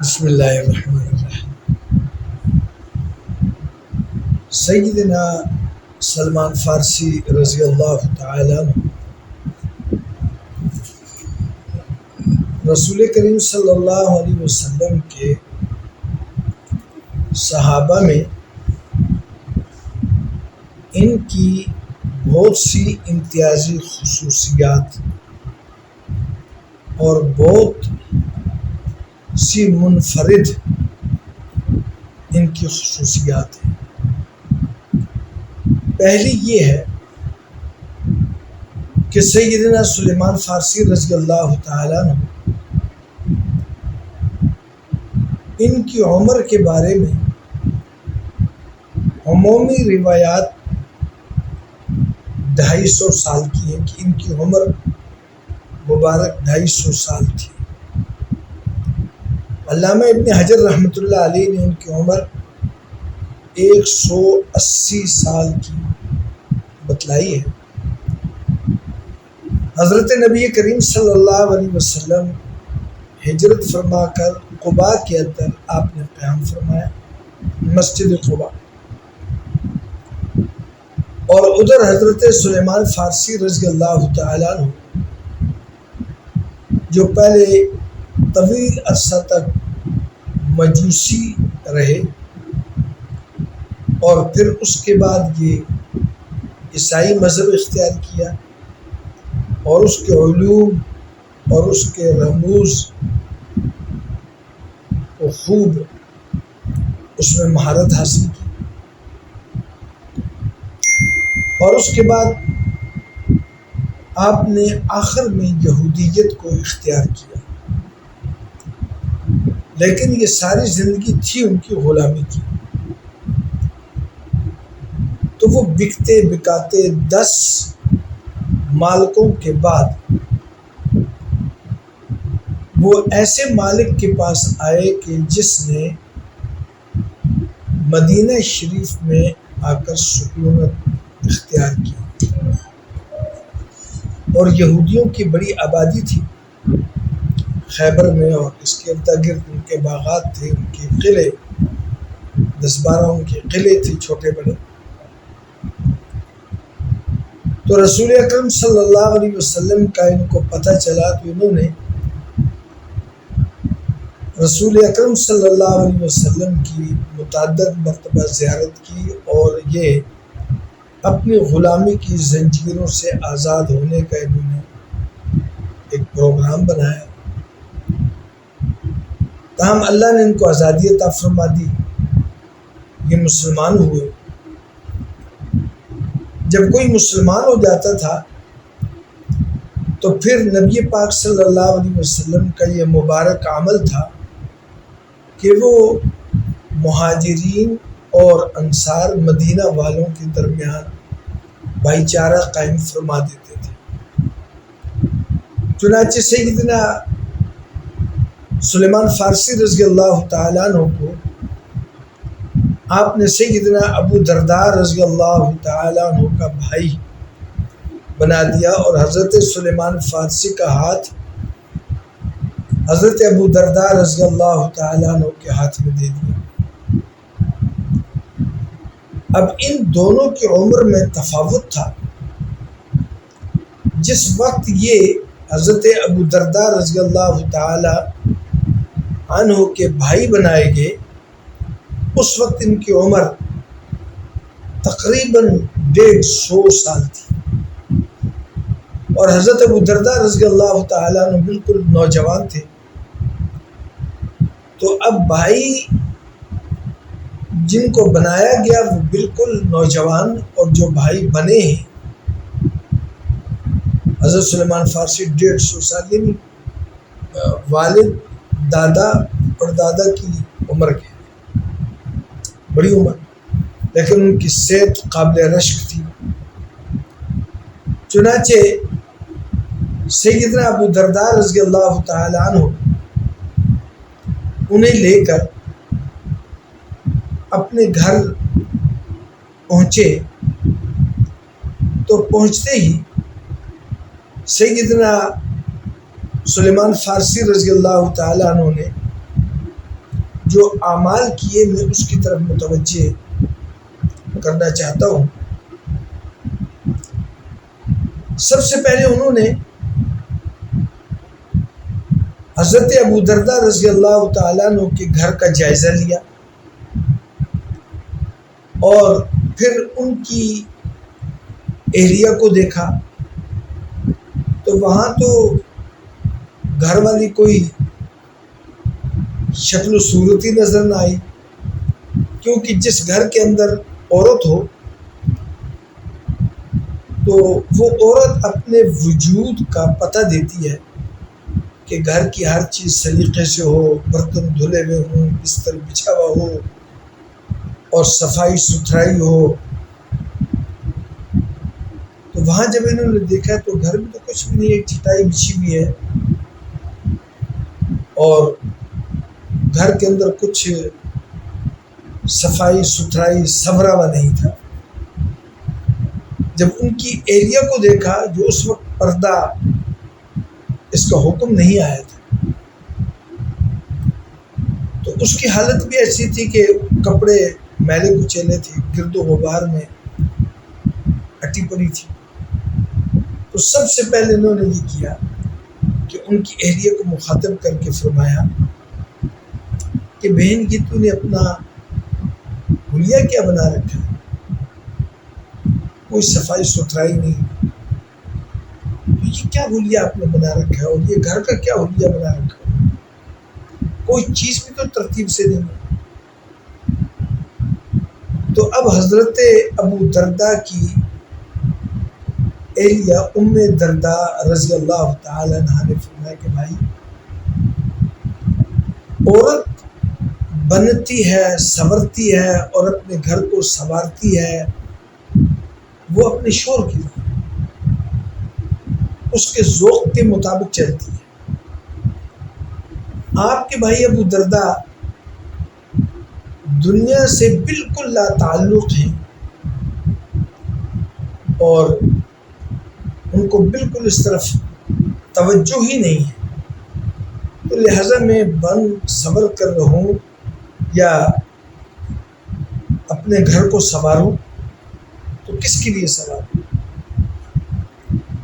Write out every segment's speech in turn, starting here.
بسم اللہ الرحمن الرحیم۔ سیدنا سلمان فارسی رضی اللہ تعالی عنہ رسول کریم صلی اللہ علیہ وسلم کے صحابہ میں ان کی بہت سی امتیازی خصوصیات اور بہت سی منفرد ان کی خصوصیات ہیں۔ پہلی یہ ہے کہ سیدنا سلیمان فارسی رضی اللہ تعالیٰ عنہ ان کی عمر کے بارے میں عمومی روایات 250 سال کی ہیں کہ ان کی عمر مبارک 250 سال تھی۔ علامہ ابن حجر رحمۃ اللہ علیہ نے ان کی عمر 180 سال کی بتلائی ہے۔ حضرت نبی کریم صلی اللہ علیہ وسلم ہجرت فرما کر قباء کے اندر آپ نے قیام فرمایا، مسجد قباء، اور ادھر حضرت سلیمان فارسی رضی اللہ تعالیٰ عنہ جو پہلے طویل عرصہ تک مجوسی رہے اور پھر اس کے بعد یہ عیسائی مذہب اختیار کیا اور اس کے علوم اور اس کے رموز کو خوب اس میں مہارت حاصل کی، اور اس کے بعد آپ نے آخر میں یہودیت کو اختیار کیا، لیکن یہ ساری زندگی تھی ان کی غلامی کی۔ تو وہ بکتے بکاتے 10 مالکوں کے بعد وہ ایسے مالک کے پاس آئے کہ جس نے مدینہ شریف میں آ کر سکونت اختیار کی، اور یہودیوں کی بڑی آبادی تھی خیبر میں، اور اس کے ارد گرد ان کے باغات تھے، ان کے قلعے 10-12 ان کے قلعے تھے چھوٹے بڑے۔ تو رسول اکرم صلی اللہ علیہ وسلم کا ان کو پتہ چلا تو انہوں نے رسول اکرم صلی اللہ علیہ وسلم کی متعدد مرتبہ زیارت کی، اور یہ اپنی غلامی کی زنجیروں سے آزاد ہونے کا انہوں نے ایک پروگرام بنایا۔ تاہم اللہ نے ان کو آزادی عطا فرما دی، یہ مسلمان ہوئے۔ جب کوئی مسلمان ہو جاتا تھا تو پھر نبی پاک صلی اللہ علیہ وسلم کا یہ مبارک عمل تھا کہ وہ مہاجرین اور انصار مدینہ والوں کے درمیان بھائی چارہ قائم فرما دیتے تھے۔ چنانچہ سیدنا سلیمان فارسی رضی اللہ تعالیٰ عنہ کو آپ نے سیدنا ابو درداء رضی اللہ تعالیٰ عنہ کا بھائی بنا دیا، اور حضرت سلیمان فارسی کا ہاتھ حضرت ابو درداء رضی اللہ تعالیٰ عنہ کے ہاتھ میں دے دیا۔ اب ان دونوں کی عمر میں تفاوت تھا۔ جس وقت یہ حضرت ابو درداء رضی اللہ تعالیٰ عنہ کے بھائی بنائے گئے، اس وقت ان کی عمر تقریباً 150 سال تھی، اور حضرت ابو درداء رضی اللہ تعالیٰ عنہ بالکل نوجوان تھے۔ تو اب بھائی جن کو بنایا گیا وہ بالکل نوجوان، اور جو بھائی بنے ہیں حضرت سلیمان فارسی 150 سال، یعنی والد دادا اور دادا کی عمر کے، بڑی عمر، لیکن ان کی صحت قابل رشک تھی۔ چنانچہ سیدنا ابو درداء رضی اللہ تعالیٰ عنہ انہیں لے کر اپنے گھر پہنچے، تو پہنچتے ہی سیدنا سلیمان فارسی رضی اللہ تعالیٰ عنہ نے جو اعمال کیے میں اس کی طرف متوجہ کرنا چاہتا ہوں۔ سب سے پہلے انہوں نے حضرت ابو درداء رضی اللہ تعالیٰ عنہ کے گھر کا جائزہ لیا اور پھر ان کی ایریا کو دیکھا تو وہاں تو گھر والی کوئی شکل و صورت ہی نظر نہ آئی، کیونکہ جس گھر کے اندر عورت ہو تو وہ عورت اپنے وجود کا پتہ دیتی ہے کہ گھر کی ہر چیز سلیقے سے ہو، برتن دھلے ہوئے ہوں، بستر بچھا ہوا ہو اور صفائی ستھرائی ہو۔ تو وہاں جب انہوں نے دیکھا تو گھر میں تو کچھ بھی نہیں، ایک چٹائی بچھی ہوئی ہے اور گھر کے اندر کچھ صفائی ستھرائی سنورا ہوا نہیں تھا۔ جب ان کی ایریا کو دیکھا جو اس وقت پردہ اس کا حکم نہیں آیا تھا، تو اس کی حالت بھی ایسی تھی کہ کپڑے میلے کچیلے تھے، گرد و غبار میں اٹی پڑی تھی۔ تو سب سے پہلے انہوں نے یہ کیا کہ ان کی ایریا کو مخاطب کر کے فرمایا کہ بہن یہ تو نے اپنا حلیہ کیا بنا رکھا ہے، کوئی صفائی ستھرائی نہیں، تو یہ کیا حلیہ آپ نے بنا رکھا ہے اور یہ گھر کا کیا حلیہ بنا رکھا ہے، کوئی چیز بھی تو ترتیب سے نہیں ہے۔ تو اب حضرت ابو درداء کی ایلیا ام درداء رضی اللہ تعالی عنہا نے فرمایا کہ بھائی عورت بنتی ہے، سنورتی ہے اور اپنے گھر کو سنوارتی ہے وہ اپنے شوہر کی طرح، اس کے ذوق کے مطابق چلتی ہے۔ آپ کے بھائی ابو درداء دنیا سے بالکل لا تعلق ہیں اور ان کو بالکل اس طرف توجہ ہی نہیں ہے، تو لہٰذا میں بند صبر کر رہوں یا اپنے گھر کو سنواروں تو کس کے لیے سنواروں؟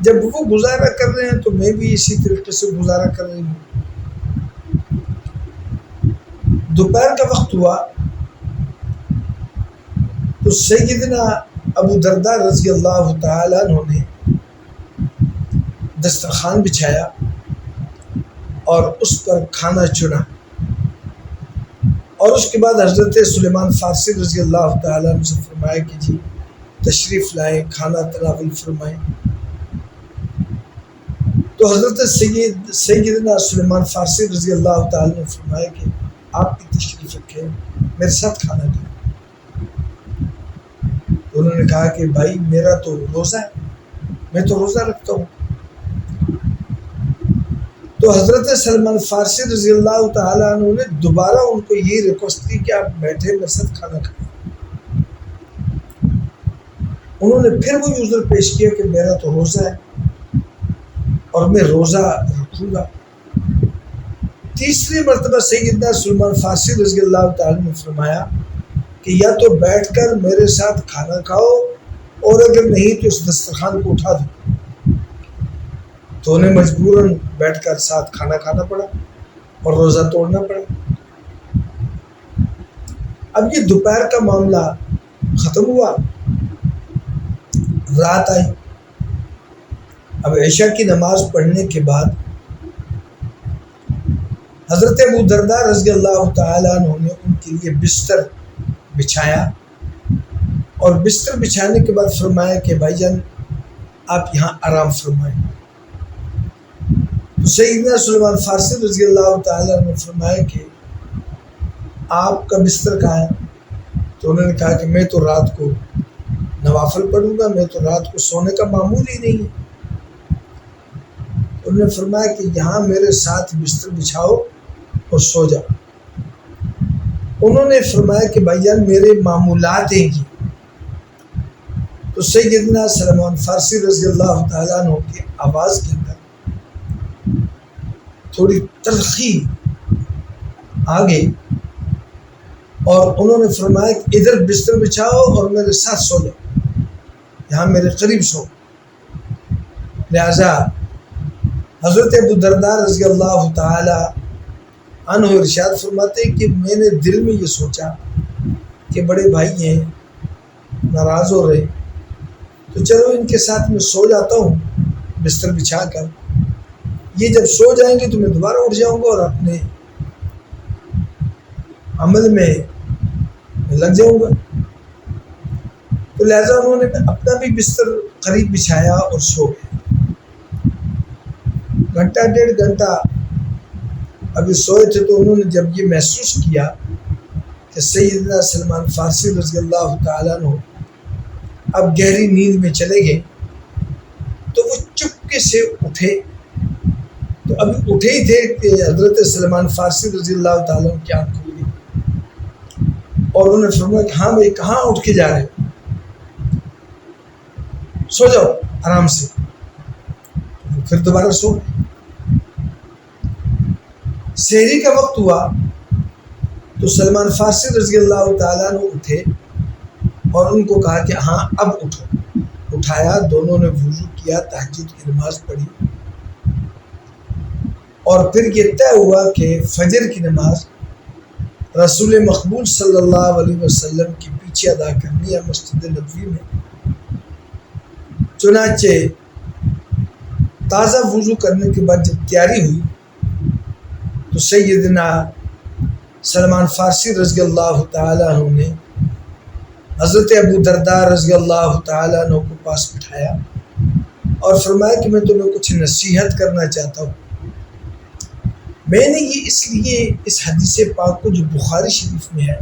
جب وہ گزارا کر رہے ہیں تو میں بھی اسی طریقے سے گزارا کر رہی ہوں۔ دوپہر کا وقت ہوا تو سیدنا ابو درداء رضی اللہ تعالیٰ عنہ نے دسترخوان بچھایا اور اس پر کھانا چنا، اور اس کے بعد حضرت سلیمان فارسی رضی اللہ تعالیٰ عنہ سے فرمایا کہ جی تشریف لائیں، کھانا تناول فرمائیں۔ تو حضرت سیدنا سلیمان فارسی رضی اللہ تعالیٰ نے فرمایا کہ آپ کی تشریف رکھیں، میرے ساتھ کھانا کھائیں۔ انہوں نے کہا کہ بھائی میرا تو روزہ ہے، میں تو روزہ رکھتا ہوں۔ تو حضرت سلمان فارسی رضی اللہ تعالیٰ عنہ نے دوبارہ ان کو یہ ریکویسٹ کی کہ آپ بیٹھے میرے ساتھ کھانا کھائیں۔ انہوں نے پھر وہ عذر پیش کیا کہ میرا تو روزہ ہے اور میں روزہ رکھوں گا۔ تیسری مرتبہ سیدنا سلمان فارسی رضی اللہ تعالیٰ نے فرمایا کہ یا تو بیٹھ کر میرے ساتھ کھانا کھاؤ اور اگر نہیں تو اس دسترخوان کو اٹھا دو۔ تو انہیں مجبوراً بیٹھ کر ساتھ کھانا کھانا پڑا اور روزہ توڑنا پڑا۔ اب یہ دوپہر کا معاملہ ختم ہوا، رات آئی۔ اب عشاء کی نماز پڑھنے کے بعد حضرت ابو درداء رضی اللہ تعالیٰ عنہ نے ان کے لیے بستر بچھایا اور بستر بچھانے کے بعد فرمایا کہ بھائی جان آپ یہاں آرام فرمائیں۔ تو سیدنا سلیمان فارسی رضی اللہ تعالیٰ عنہ نے فرمایا کہ آپ کا بستر کہاں ہے؟ تو انہوں نے کہا کہ میں تو رات کو نوافل پڑھوں گا، میں تو رات کو سونے کا معمول ہی نہیں ہے۔ انہوں نے فرمایا کہ یہاں میرے ساتھ بستر بچھاؤ اور سو جاؤ۔ انہوں نے فرمایا کہ بھائی جان میرے معمولات ہیں یہ۔ تو سیدنا سلمان فارسی رضی اللہ تعالیٰ عنہ کی آواز کے اندر تھوڑی تلخی آ گئی اور انہوں نے فرمایا کہ ادھر بستر بچھاؤ اور میرے ساتھ سو جاؤ، یہاں میرے قریب سو۔ لہذا حضرت ابو درداء رضی اللہ تعالی عنہ ارشاد فرماتے کہ میں نے دل میں یہ سوچا کہ بڑے بھائی ہیں، ناراض ہو رہے، تو چلو ان کے ساتھ میں سو جاتا ہوں بستر بچھا کر، یہ جب سو جائیں گے تو میں دوبارہ اٹھ جاؤں گا اور اپنے عمل میں لگ جاؤں گا۔ تو لہٰذا انہوں نے اپنا بھی بستر قریب بچھایا اور سو گئے۔ گھنٹہ ڈیڑھ گھنٹہ ابھی سوئے تھے تو انہوں نے جب یہ محسوس کیا کہ سیدنا سلمان فارسی رضی اللہ تعالیٰ عنہ اب گہری نیند میں چلے گئے، تو وہ چپکے سے اٹھے۔ تو ابھی اٹھے ہی تھے کہ حضرت سلمان فارسی رضی اللہ تعالیٰ عنہ کی آنکھ کھل گئی اور انہوں نے فرمایا کہ ہاں بھائی کہاں اٹھ کے جا رہے ہو، سو جاؤ آرام سے۔ پھر دوبارہ سو گئے۔ سحری کا وقت ہوا تو سلمان فارسی رضی اللہ تعالیٰ عنہ اٹھے اور ان کو کہا کہ ہاں اب اٹھو۔ اٹھایا، دونوں نے وضو کیا، تہجد کی نماز پڑھی، اور پھر یہ طے ہوا کہ فجر کی نماز رسول مقبول صلی اللہ علیہ وسلم کے پیچھے ادا کرنی ہے مسجد نبوی میں۔ چنانچہ تازہ وضو کرنے کے بعد جب تیاری ہوئی تو سیدنا سلمان فارسی رضی اللہ تعالیٰ عنہ نے حضرت ابو درداء رضی اللہ تعالیٰ عنہ کو پاس بٹھایا اور فرمایا کہ میں تمہیں کچھ نصیحت کرنا چاہتا ہوں۔ میں نے یہ اس لیے اس حدیث پاک کو جو بخاری شریف میں ہے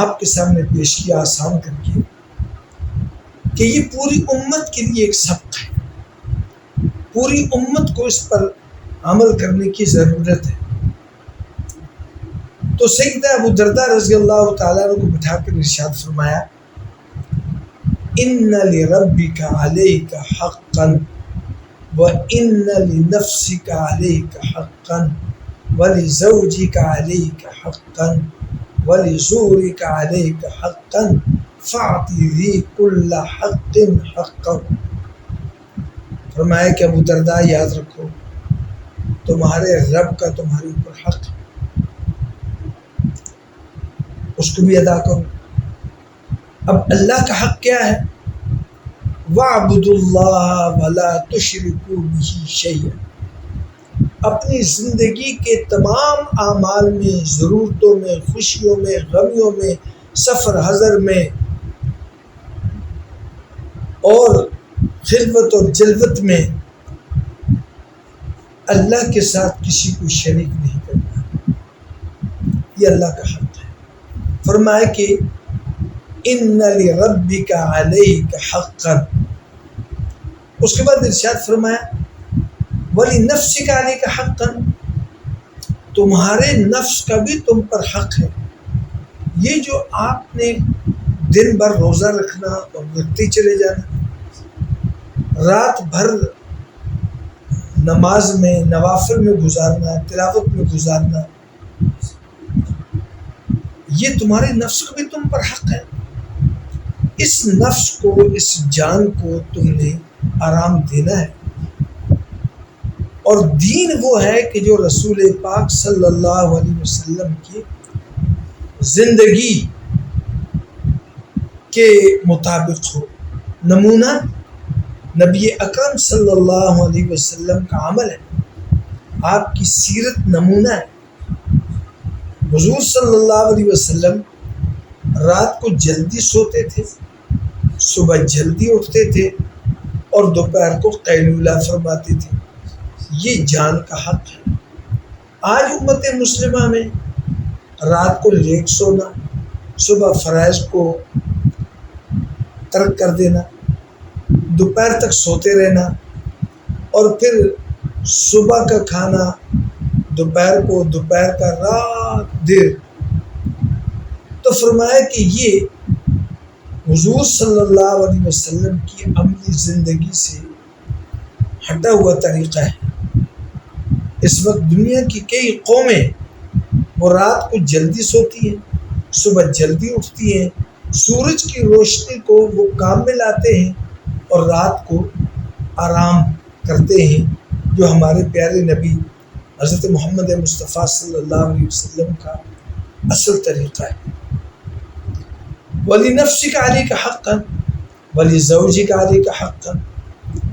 آپ کے سامنے پیش کیا آسان کر کے کہ یہ پوری امت کے لیے ایک سبق ہے، پوری امت کو اس پر عمل کرنے کی ضرورت ہے۔ تو سیدنا ابو درداء رضی اللہ تعالیٰ عنہ کو بٹھا کر ارشاد فرمایا، ان لربک علیک حقا وان لنفسک علیک حقا ولزوجک علیک حقا ولزورک علیک حقا فاعط ذی کل حق حقا۔ فرمایا کہ ابو درداء یاد رکھو، تمہارے رب کا تمہارے اوپر حق ہے، اس کو بھی ادا کرو۔ اب اللہ کا حق کیا ہے؟ وَاعْبُدُوا اللَّهَ وَلَا تُشْرِكُوا بِهِ شَيْئًا۔ اپنی زندگی کے تمام اعمال میں، ضرورتوں میں، خوشیوں میں، غمیوں میں، سفر حضر میں اور خلوت اور جلوت میں اللہ کے ساتھ کسی کو شریک نہیں کرنا، یہ اللہ کا حق ہے۔ فرمایا کہ ان لربک علیک حقا، اس کے بعد ارشاد فرمایا ولنفسک علیک حقا، تمہارے نفس کا بھی تم پر حق ہے۔ یہ جو آپ نے دن بھر روزہ رکھنا اور رکھتے چلے جانا، رات بھر نماز میں نوافل میں گزارنا، تلاوت میں گزارنا، یہ تمہارے نفس کا بھی تم پر حق ہے۔ اس نفس کو، اس جان کو تم نے آرام دینا ہے، اور دین وہ ہے کہ جو رسول پاک صلی اللہ علیہ وسلم کی زندگی کے مطابق ہو۔ نمونہ نبی اکرم صلی اللہ علیہ وسلم کا عمل ہے، آپ کی سیرت نمونہ ہے۔ حضور صلی اللہ علیہ وسلم رات کو جلدی سوتے تھے، صبح جلدی اٹھتے تھے اور دوپہر کو قیلولہ فرماتے تھے، یہ جان کا حق ہے۔ آج امت مسلمہ میں رات کو لیٹ سونا، صبح فرائض کو ترک کر دینا، دوپہر تک سوتے رہنا، اور پھر صبح کا کھانا دوپہر کو، دوپہر کا رات دیر۔ تو فرمایا کہ یہ حضور صلی اللہ علیہ وسلم کی عملی زندگی سے ہٹا ہوا طریقہ ہے۔ اس وقت دنیا کی کئی قومیں وہ رات کو جلدی سوتی ہیں، صبح جلدی اٹھتی ہیں، سورج کی روشنی کو وہ کام میں لاتے ہیں اور رات کو آرام کرتے ہیں، جو ہمارے پیارے نبی حضرت محمد مصطفیٰ صلی اللہ علیہ وسلم کا اصل طریقہ ہے۔ وَلِنَفْسِكَ عَلَيْكَ حَقًّا وَلِزَوْجِكَ عَلَيْكَ حَقًّا،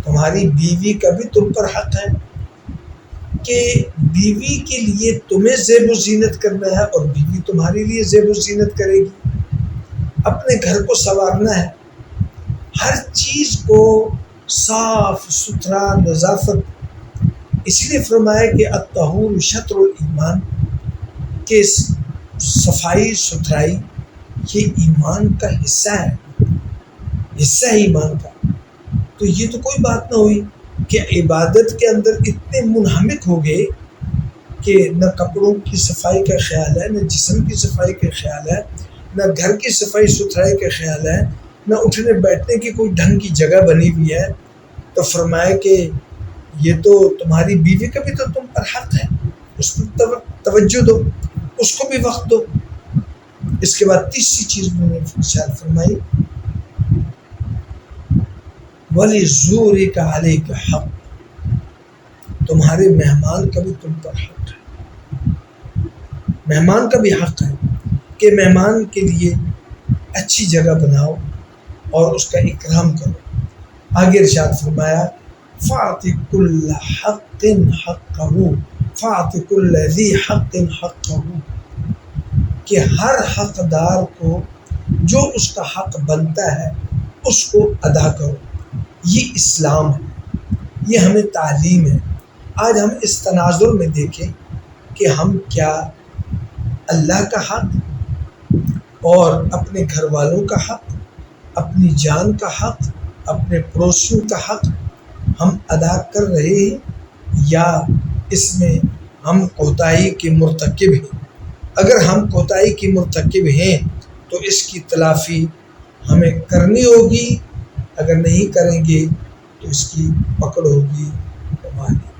تمہاری بیوی کا بھی تم پر حق ہے کہ بیوی کے لیے تمہیں زیب و زینت کرنا ہے اور بیوی تمہارے لیے زیب و زینت کرے گی۔ اپنے گھر کو سنوارنا ہے، ہر چیز کو صاف ستھرا، نظافت، اسی لیے فرمایا کہ الطہور شطر الایمان، کہ صفائی ستھرائی یہ ایمان کا حصہ ہے، حصہ ہے ایمان کا۔ تو یہ تو کوئی بات نہ ہوئی کہ عبادت کے اندر اتنے منہمک ہو گئے کہ نہ کپڑوں کی صفائی کا خیال ہے، نہ جسم کی صفائی کا خیال ہے، نہ گھر کی صفائی ستھرائی کا خیال ہے، نہ اٹھنے بیٹھنے کی کوئی ڈھنگ کی جگہ بنی ہوئی ہے۔ تو فرمایا کہ یہ تو تمہاری بیوی کا بھی تو تم پر حق ہے، اس پر توجہ دو، اس کو بھی وقت دو۔ اس کے بعد تیسری چیز میں نے ارشاد فرمائی وَلِزُورِكَ عَلَيْكَ حَقٌّ، تمہارے مہمان کا بھی تم پر حق ہے۔ مہمان کا بھی حق ہے کہ مہمان کے لیے اچھی جگہ بناؤ اور اس کا اکرام کرو۔ آگے ارشاد فرمایا فَأَعْطِ كُلَّ حَقٍّ حَقَّهُ فَأَعْطِ كُلَّ ذِي حَقٍّ حَقَّهُ، کہ ہر حقدار کو جو اس کا حق بنتا ہے اس کو ادا کرو۔ یہ اسلام ہے، یہ ہمیں تعلیم ہے۔ آج ہم اس تناظر میں دیکھیں کہ ہم کیا اللہ کا حق اور اپنے گھر والوں کا حق، اپنی جان کا حق، اپنے پڑوسیوں کا حق ہم ادا کر رہے ہیں یا اس میں ہم کوتاہی کے مرتکب ہیں؟ اگر ہم کوتاہی کی مرتکب ہیں تو اس کی تلافی ہمیں کرنی ہوگی، اگر نہیں کریں گے تو اس کی پکڑ ہوگی ہماری۔